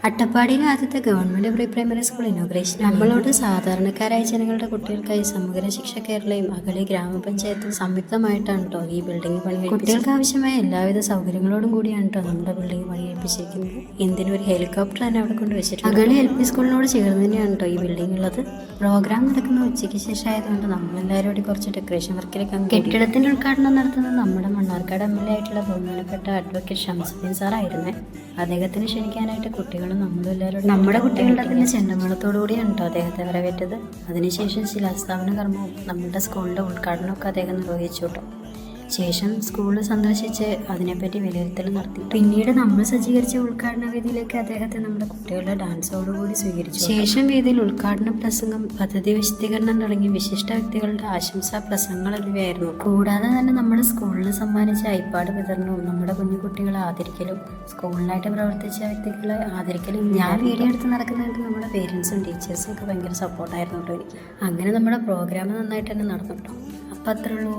അട്ടപ്പാടിയിലെ ആദ്യത്തെ government pre primary school inauguration നമ്മളോട് സാധാരണക്കാരായ ജനങ്ങളുടെ കുട്ടികൾക്കായി സമഗ്ര ശിക്ഷ കേരളയും അഗളി ഗ്രാമപഞ്ചായത്തും സംയുക്തമായിട്ടാണ് കേട്ടോ ഈ ബിൽഡിംഗ് പണി. കുട്ടികൾക്ക് ആവശ്യമായ എല്ലാവിധ സൗകര്യങ്ങളോടും കൂടിയാണ് കേട്ടോ നമ്മുടെ ബിൽഡിംഗ് പണിയെടുപ്പിച്ചിരിക്കുന്നത്. എന്തിനും ഒരു ഹെലികോപ്റ്റർ തന്നെ അവിടെ കൊണ്ട് വെച്ചിട്ടുണ്ട്. അഗളി LP സ്കൂളിനോട് ചേർന്ന് തന്നെയാണ് കേട്ടോ ഈ ബിൽഡിംഗ് ഉള്ളത്. പ്രോഗ്രാം നടക്കുന്ന ഉച്ചയ്ക്ക് ശേഷം ആയതുകൊണ്ട് നമ്മളെല്ലാവരും കൂടി കുറച്ച് ഡെക്കറേഷൻ വർക്കിലേക്ക് കെട്ടിടത്തിന്റെ ഉദ്ഘാടനം നടത്തുന്നത് നമ്മുടെ മണ്ണാർക്കാട് MLA ആയിട്ടുള്ള ബഹുമാനപ്പെട്ട അഡ്വക്കേറ്റ് ഷംസുദ്ദീൻ സാറായിരുന്നേ. അദ്ദേഹത്തിന് ക്ഷണിക്കാനായിട്ട് കുട്ടികളും നമ്മളും എല്ലാവരും നമ്മുടെ കുട്ടികളുടെ തന്നെ ചെണ്ടമേളത്തോടുകൂടിയാണ് കേട്ടോ അദ്ദേഹത്തെ വരവേറ്റത്. അതിനുശേഷം ശിലാസ്ഥാപന കർമ്മവും നമ്മുടെ സ്കൂളിൻ്റെ ഉദ്ഘാടനമൊക്കെ അദ്ദേഹം നിർവഹിച്ചു കേട്ടോ. ശേഷം സ്കൂൾ സന്ദർശിച്ച് അതിനെപ്പറ്റി വിലയിരുത്തൽ നടത്തി. പിന്നീട് നമ്മൾ സജ്ജീകരിച്ച ഉദ്ഘാടന വേദിയിലേക്ക് അദ്ദേഹത്തെ നമ്മുടെ കുട്ടികളുടെ ഡാൻസോടുകൂടി സ്വീകരിച്ചു. ശേഷം വേദിയിൽ ഉദ്ഘാടന പ്രസംഗം, പദ്ധതി വിശദീകരണം തുടങ്ങി വിശിഷ്ട വ്യക്തികളുടെ ആശംസാ പ്രസംഗങ്ങൾ എന്നിവയായിരുന്നു. കൂടാതെ തന്നെ നമ്മുടെ സ്കൂളിന് സമ്മാനിച്ച ഐപാഡ് വിതരണവും നമ്മുടെ കുഞ്ഞു കുട്ടികളെ ആദരിക്കലും സ്കൂളിനായിട്ട് പ്രവർത്തിച്ച വ്യക്തികളെ ആദരിക്കലും ഞാൻ വീഡിയോ എടുത്ത് നടക്കുന്നതായിട്ട് നമ്മുടെ പേരൻസും ടീച്ചേഴ്സും ഒക്കെ ഭയങ്കര സപ്പോർട്ടായിരുന്നു കേട്ടോ എനിക്ക്. അങ്ങനെ നമ്മുടെ പ്രോഗ്രാം നന്നായിട്ട് തന്നെ നടന്നു കേട്ടോ. അപ്പം അത്രേ ഉള്ളൂ.